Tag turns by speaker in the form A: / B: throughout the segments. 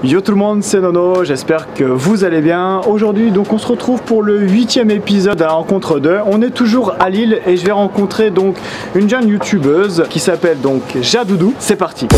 A: Yo tout le monde, c'est Nono, j'espère que vous allez bien. Aujourd'hui donc on se retrouve pour le 8e épisode à la rencontre 2. On est toujours à Lille et je vais rencontrer donc une jeune youtubeuse qui s'appelle donc Jadoudou. C'est parti.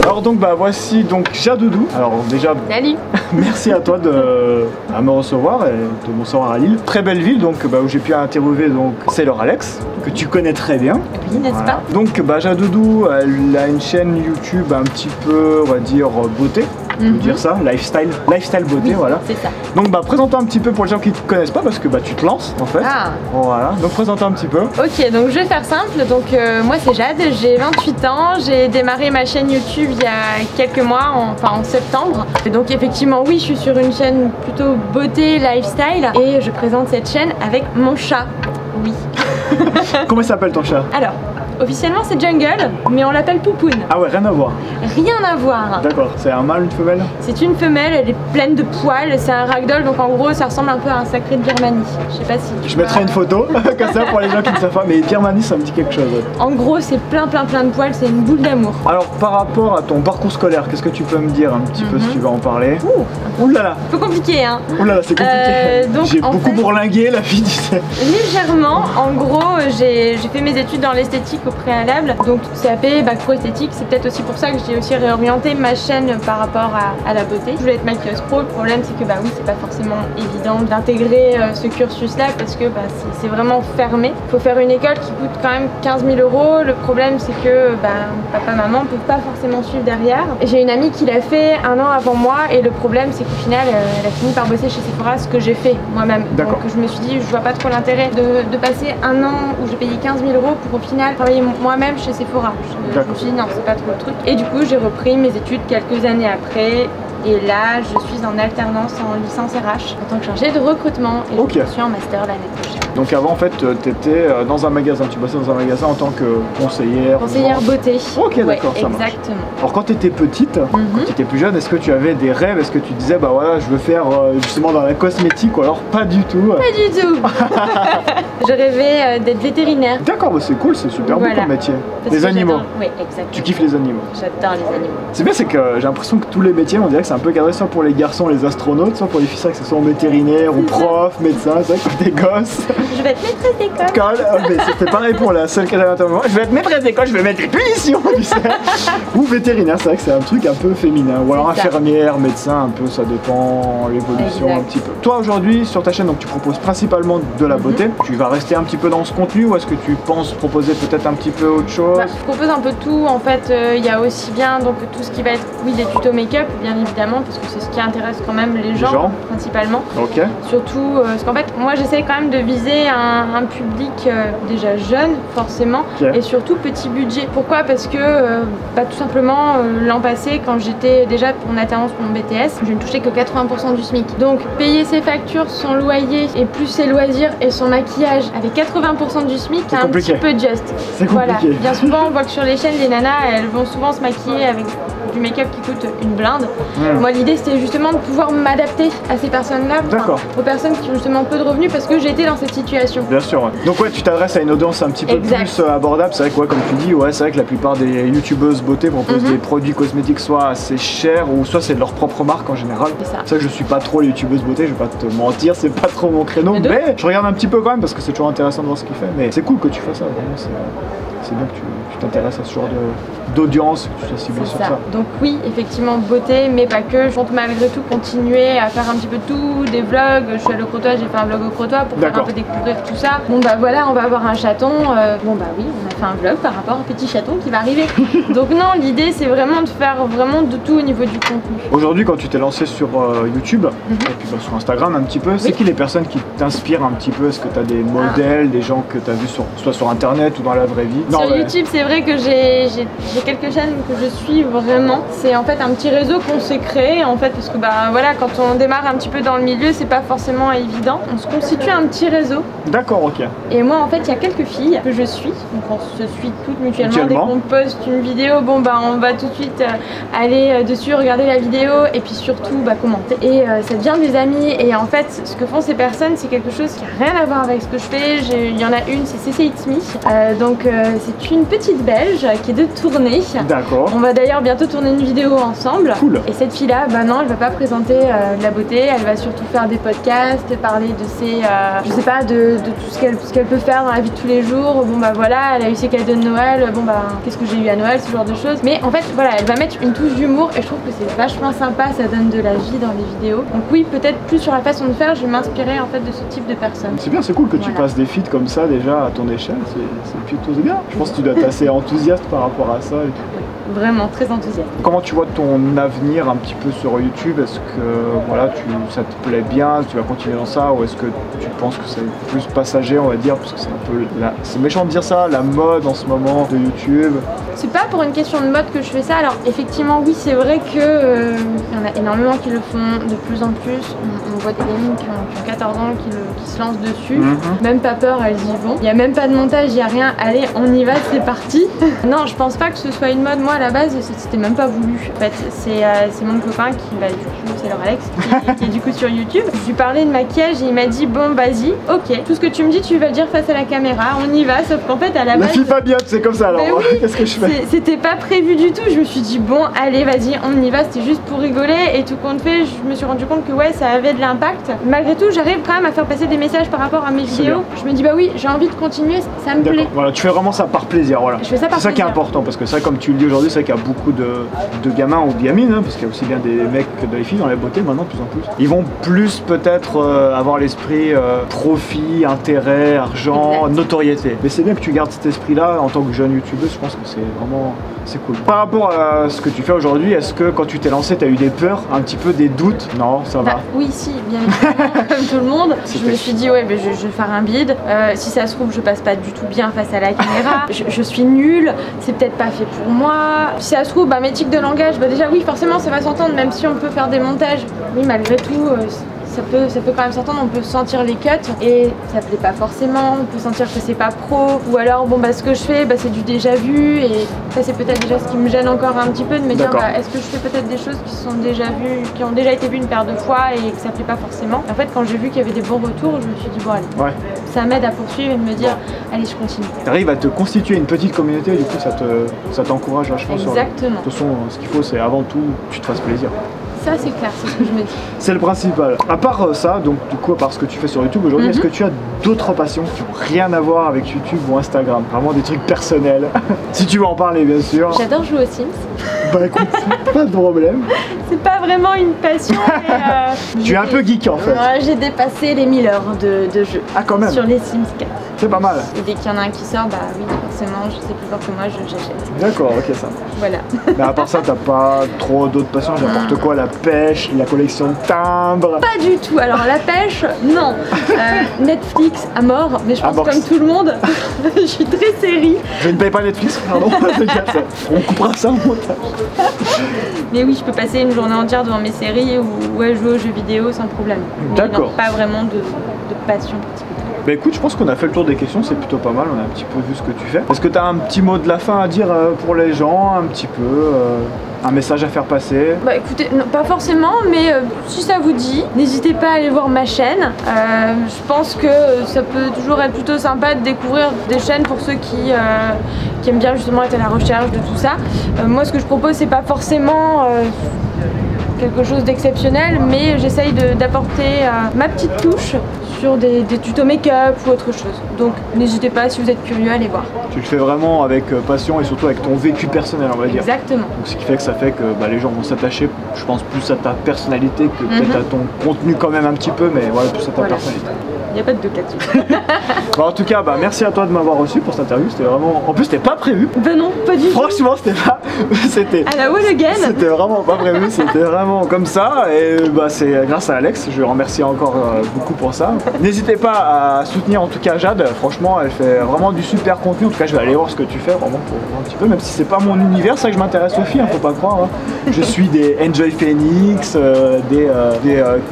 A: Alors donc voici donc Jadoudou. Alors déjà
B: salut.
A: Merci à toi de me recevoir et de me recevoir à Lille. Très belle ville donc où j'ai pu interviewer donc Sailor Alex que tu connais très bien.
B: Oui, n'est-ce pas?
A: Donc Jadoudou elle a une chaîne YouTube un petit peu on va dire beauté. Je veux dire ça, lifestyle beauté, oui, voilà.
B: C'est ça.
A: Donc présente-toi un petit peu pour les gens qui ne te connaissent pas parce que tu te lances en fait.
B: Ah.
A: Voilà, donc présente-toi un petit peu.
B: Ok, donc je vais faire simple. Donc moi c'est Jade, j'ai 28 ans, j'ai démarré ma chaîne YouTube il y a quelques mois, en septembre. Et donc effectivement oui, je suis sur une chaîne plutôt beauté, lifestyle et je présente cette chaîne avec mon chat. Oui.
A: Comment s'appelle ton chat?
B: Alors, officiellement c'est Jungle, mais on l'appelle Poupoune.
A: Ah ouais, rien à voir.
B: Rien à voir.
A: D'accord, c'est un mâle, une femelle? C'est
B: une femelle, elle est pleine de poils, c'est un ragdoll, donc en gros ça ressemble un peu à un sacré de Birmanie. Je sais pas si tu
A: Je mettrai une photo, comme ça pour les gens qui ne savent pas, mais Birmanie ça me dit quelque chose.
B: En gros c'est plein de poils, c'est une boule d'amour.
A: Alors par rapport à ton parcours scolaire, qu'est-ce que tu peux me dire un petit peu si tu veux en parler? Ouh là là.
B: Un peu compliqué hein.
A: Ouh là là, c'est compliqué. J'ai beaucoup bourlingué la fille, tu sais.
B: Légèrement, en gros j'ai fait mes études dans l'esthétique au préalable, donc CAP, bac pro esthétique, c'est peut-être aussi pour ça que j'ai aussi réorienté ma chaîne par rapport à la beauté. Je voulais être maquilleuse pro, le problème c'est que oui c'est pas forcément évident d'intégrer ce cursus là parce que c'est vraiment fermé. Il faut faire une école qui coûte quand même 15 000 €. Le problème c'est que papa, maman peuvent pas forcément suivre derrière. J'ai une amie qui l'a fait un an avant moi et le problème c'est qu'au final elle a fini par bosser chez Sephora, ce que j'ai fait moi-même. Donc je me suis dit je vois pas trop l'intérêt de passer un an où j'ai payé 15 000 € pour au final travailler moi-même chez Sephora. Je me suis dit non c'est pas trop le truc. Et du coup j'ai repris mes études quelques années après. Et là, je suis en alternance en licence RH en tant que chargée de recrutement et je suis en master l'année prochaine.
A: Donc avant en fait, tu étais dans un magasin, tu bossais dans un magasin en tant que conseillère.
B: Conseillère beauté.
A: Ok, d'accord, ça marche.
B: Exactement.
A: Alors quand tu étais petite, quand tu étais plus jeune, est-ce que tu avais des rêves? Est-ce que tu disais voilà, je veux faire justement dans la cosmétique ou alors pas du tout?
B: Pas du tout. Je rêvais d'être vétérinaire.
A: D'accord, c'est cool, c'est super beau comme métier. Les animaux.
B: Oui, exactement.
A: Tu kiffes les animaux?
B: J'adore les animaux.
A: C'est bien, c'est que j'ai l'impression que tous les métiers, on dirait que c'est un peu cadré, soit pour les garçons, les astronautes, soit pour les filles, c'est vrai que ce soit vétérinaire ou prof, médecin, c'est vrai que quand t'es gosse.
B: Je vais être maîtresse d'école.
A: Mais c'était pareil pour la seule que j'avais interviewée. Je vais être maîtresse d'école, je vais mettre des punitions, tu sais. Ou vétérinaire, c'est vrai que c'est un truc un peu féminin. Ou alors infirmière, médecin, un peu, ça dépend, l'évolution un petit peu. Toi aujourd'hui, sur ta chaîne, donc tu proposes principalement de la beauté. Tu vas rester un petit peu dans ce contenu ou est-ce que tu penses proposer peut-être un petit peu autre chose?
B: Je propose un peu tout. En fait, il y a aussi bien donc tout ce qui va être des tutos make-up, bien évidemment, parce que c'est ce qui intéresse quand même les gens principalement. Ok. Surtout parce qu'en fait, moi j'essaie quand même de viser un public déjà jeune, forcément, et surtout petit budget. Pourquoi? Parce que tout simplement l'an passé, quand j'étais déjà en alternance pour mon BTS, je ne touchais que 80% du SMIC. Donc payer ses factures, son loyer et plus ses loisirs et son maquillage avec 80% du SMIC, c'est un petit peu juste.
A: C'est compliqué.
B: Bien souvent, on voit que sur les chaînes, les nanas, elles vont souvent se maquiller avec du make-up qui coûte une blinde. Moi l'idée c'était justement de pouvoir m'adapter à ces personnes-là, aux personnes qui ont justement peu de revenus parce que j'étais dans cette situation.
A: Bien sûr. Donc tu t'adresses à une audience un petit peu plus abordable. C'est vrai que comme tu dis, c'est vrai que la plupart des youtubeuses beauté proposent des produits cosmétiques soit assez chers ou soit c'est de leur propre marque en général. C'est ça que je suis pas trop les youtubeuses beauté, je vais pas te mentir, c'est pas trop mon créneau, mais je regarde un petit peu quand même parce que c'est toujours intéressant de voir ce qu'il fait. Mais c'est cool que tu fasses ça, vraiment c'est bien que tu t'intéresses à ce genre d'audience, que tu sois ciblé sur ça.
B: Donc oui, effectivement beauté, mais pas que. Je compte malgré tout continuer à faire un petit peu de tout, des vlogs. Je suis allée au Crotoy, j'ai fait un vlog au Crotoy pour faire un peu découvrir tout ça. Bon voilà, on va avoir un chaton. Oui, on a fait un vlog par rapport au petit chaton qui va arriver. Donc non, l'idée c'est vraiment de faire vraiment de tout au niveau du contenu.
A: Aujourd'hui, quand tu t'es lancé sur YouTube et puis sur Instagram un petit peu, c'est qui les personnes qui t'inspirent un petit peu? Est-ce que tu as des modèles, des gens que tu as vus soit sur internet ou dans la vraie vie?
B: Sur YouTube, c'est vrai que j'ai j'ai quelques chaînes que je suis vraiment. C'est en fait un petit réseau qu'on s'est créé en fait parce que bah voilà, quand on démarre un petit peu dans le milieu, c'est pas forcément évident. On se constitue un petit réseau.
A: D'accord, ok.
B: Et moi en fait, il y a quelques filles que je suis. Donc on se suit toutes mutuellement. Dès qu'on poste une vidéo, bon bah on va tout de suite aller dessus, regarder la vidéo et puis surtout bah commenter. Et ça devient des amis. Et en fait, ce que font ces personnes, c'est quelque chose qui a rien à voir avec ce que je fais. Il y en a une, c'est CC It's Me. C'est une petite belge qui est de tournée.
A: D'accord.
B: On va d'ailleurs bientôt tourner une vidéo ensemble.
A: Cool.
B: Et cette fille-là, bah non, elle va pas présenter de la beauté, elle va surtout faire des podcasts, parler de ses, je sais pas, de tout ce qu'elle peut faire dans la vie de tous les jours. Bon bah voilà, elle a eu ses cadeaux de Noël, bon bah qu'est-ce que j'ai eu à Noël, ce genre de choses. Mais en fait, voilà, elle va mettre une touche d'humour et je trouve que c'est vachement sympa, ça donne de la vie dans les vidéos. Donc oui, peut-être plus sur la façon de faire, je vais m'inspirer en fait de ce type de personnes.
A: C'est bien, c'est cool que tu passes des feats comme ça déjà à ton échelle, c'est plutôt bien. Je pense que tu dois être assez enthousiaste par rapport à ça.
B: Vraiment très enthousiaste.
A: Comment tu vois ton avenir un petit peu sur YouTube? Est-ce que voilà, ça te plaît bien, tu vas continuer dans ça, ou est-ce que tu penses que c'est plus passager, on va dire, parce que c'est un peu, c'est méchant de dire ça, la mode en ce moment de YouTube?
B: C'est pas pour une question de mode que je fais ça. Alors effectivement oui, c'est vrai que y en a énormément qui le font de plus en plus. On voit des gamines qui ont 14 ans qui se lancent dessus. Même pas peur, elles y vont. Il n'y a même pas de montage, il n'y a rien. Allez, on y va, c'est parti. Non, je pense pas que ce soit une mode. Moi à la base, c'était même pas voulu. En fait, c'est mon copain qui va du coup, c'est leur Alex, qui est du coup sur YouTube. Je lui parlais de maquillage et il m'a dit bon vas-y, ok, tout ce que tu me dis tu vas le dire face à la caméra, on y va. Sauf qu'en fait à la base...
A: La fille pas bien, c'est comme ça alors.
B: Oui,
A: qu'est-ce que je fais?
B: C'était pas prévu du tout. Je me suis dit bon allez vas-y, on y va, c'était juste pour rigoler. Et tout compte fait, je me suis rendu compte que ouais, ça avait de l'impact. Malgré tout, j'arrive quand même à faire passer des messages par rapport à mes vidéos. Je me dis bah oui, j'ai envie de continuer, ça me plaît.
A: Voilà, tu fais vraiment ça par plaisir, voilà.
B: Je fais ça par plaisir.
A: C'est ça qui est important, parce que ça, comme tu le dis aujourd'hui, c'est vrai qu'il y a beaucoup de gamins ou de gamines, hein, parce qu'il y a aussi bien des mecs que des filles dans la beauté maintenant, de plus en plus. Ils vont plus peut-être avoir l'esprit profit, intérêt, argent, notoriété. Mais c'est bien que tu gardes cet esprit-là en tant que jeune youtubeuse, je pense que c'est cool. Par rapport à ce que tu fais aujourd'hui, est-ce que quand tu t'es lancé, tu as eu des peurs, un petit peu des doutes? Non, ça va.
B: Oui, si, bien évidemment, comme tout le monde. Je me suis dit, ouais, mais je vais faire un bide. Si ça se trouve, je passe pas du tout bien face à la caméra. Je suis nulle, c'est peut-être pas fait pour moi. Si ça se trouve, mes tics de langage, déjà oui, forcément, ça va s'entendre, même si on peut faire des montages. Oui, malgré tout, ça peut quand même s'entendre, on peut sentir les cuts et ça plaît pas forcément, on peut sentir que c'est pas pro, ou alors bon ce que je fais c'est du déjà vu et ça c'est peut-être déjà ce qui me gêne encore un petit peu de me dire est-ce que je fais peut-être des choses qui sont déjà vues, qui ont déjà été vues une paire de fois et que ça plaît pas forcément. En fait quand j'ai vu qu'il y avait des bons retours, je me suis dit bon allez, ça m'aide à poursuivre et de me dire allez je continue. Tu
A: arrives à te constituer une petite communauté, du coup ça t'encourage vachement.
B: Exactement.
A: De toute façon ce qu'il faut c'est avant tout tu te fasses plaisir.
B: Ça c'est clair, c'est ce que je me dis.
A: C'est le principal. À part ça, donc du coup à part ce que tu fais sur YouTube aujourd'hui, est-ce que tu as d'autres passions qui n'ont rien à voir avec YouTube ou Instagram? Vraiment des trucs personnels. Si tu veux en parler bien sûr.
B: J'adore jouer aux Sims.
A: Bah écoute, pas de problème.
B: C'est pas vraiment une passion mais
A: tu es un peu geek en fait.
B: J'ai dépassé les 1000 heures de jeu.
A: Ah quand même.
B: Sur les Sims 4.
A: C'est pas mal.
B: Et dès qu'il y en a un qui sort, oui, forcément, je sais plus fort que moi, j'achète.
A: D'accord, ok ça.
B: Voilà.
A: Mais à part ça, t'as pas trop d'autres passions? N'importe quoi, la pêche, la collection de timbres?
B: Pas du tout. Alors la pêche, non. Netflix à mort, mais je pense comme tout le monde, je suis très série.
A: Je ne paye pas Netflix, pardon. On coupera ça en montage.
B: Mais oui, je peux passer une journée entière devant mes séries ou jouer aux jeux vidéo sans problème.
A: D'accord.
B: Pas vraiment de passion particulière.
A: Bah écoute, je pense qu'on a fait le tour des questions, c'est plutôt pas mal, on a un petit peu vu ce que tu fais. Est-ce que tu as un petit mot de la fin à dire pour les gens, un petit peu un message à faire passer? Bah
B: écoutez, non, pas forcément, mais si ça vous dit, n'hésitez pas à aller voir ma chaîne. Je pense que ça peut toujours être plutôt sympa de découvrir des chaînes pour ceux qui aiment bien justement être à la recherche de tout ça. Moi ce que je propose c'est pas forcément quelque chose d'exceptionnel, mais j'essaye d'apporter ma petite touche sur des tutos make-up ou autre chose. Donc n'hésitez pas, si vous êtes curieux, à aller voir.
A: Tu le fais vraiment avec passion et surtout avec ton vécu personnel, on va dire.
B: Exactement.
A: Donc ce qui fait que ça fait que les gens vont s'attacher, je pense, plus à ta personnalité que peut-être à ton contenu quand même un petit peu, mais voilà, plus à ta personnalité.
B: n'y a pas de doute là-dessus.
A: Bon, en tout cas, bah, merci à toi de m'avoir reçu pour cette interview. C'était vraiment. En plus, c'était pas prévu.
B: Ben non, pas du tout.
A: Franchement, c'était pas. C'était.
B: À la wall again.
A: C'était vraiment pas prévu. C'était vraiment comme ça. Et bah, c'est grâce à Alex. Je remercie encore beaucoup pour ça. N'hésitez pas à soutenir en tout cas Jade. Franchement, elle fait vraiment du super contenu. En tout cas, je vais aller voir ce que tu fais vraiment pour voir un petit peu. Même si c'est pas mon univers, c'est vrai que je m'intéresse aux filles, hein, faut pas croire. Hein. Je suis des Enjoy Phoenix, des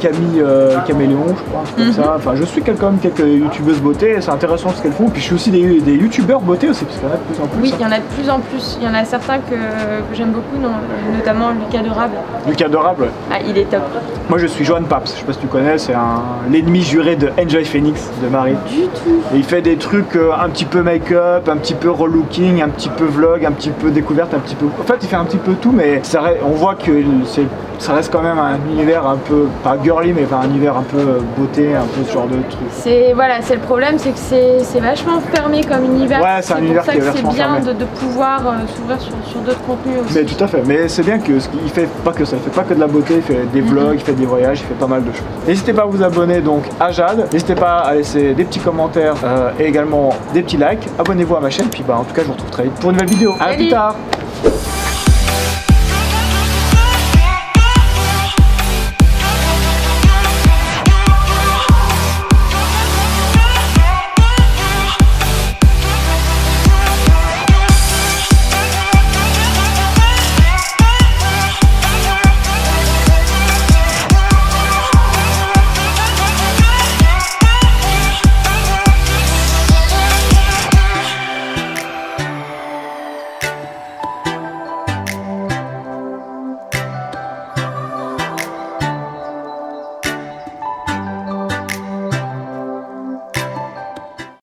A: Camille Caméléon, je crois, comme ça. Enfin, je suis quand même quelques youtubeuses beauté, c'est intéressant ce qu'elles font. Puis je suis aussi des youtubeurs beauté aussi, parce qu'il y en a de plus en plus.
B: Oui, il y en a de plus en plus. Il y en a certains que j'aime beaucoup, notamment Lucas Derable.
A: Lucas Derable, ouais.
B: Ah, il est top.
A: Moi je suis Johan Paps, je sais pas si tu connais, c'est l'ennemi juré de Enjoy Phoenix, de Marie.
B: Du tout.
A: Et il fait des trucs un petit peu make-up, un petit peu relooking, un petit peu vlog, un petit peu découverte, un petit peu... En fait il fait un petit peu tout, mais on voit que ça reste quand même un univers un peu, pas girly, mais un univers un peu beauté, un peu ce genre de truc.
B: Voilà, c'est le problème, c'est que c'est vachement fermé comme univers.
A: Ouais, c'est un univers qui est vachement fermé.
B: C'est bien de pouvoir s'ouvrir sur d'autres contenus aussi.
A: Mais tout à fait, mais c'est bien que il fait pas que ça, il fait pas que de la beauté, il fait des vlogs, il fait des voyages, il fait pas mal de choses. N'hésitez pas à vous abonner donc à Jade, n'hésitez pas à laisser des petits commentaires et également des petits likes, abonnez-vous à ma chaîne, puis bah en tout cas je vous retrouve très vite pour une nouvelle vidéo. À plus tard.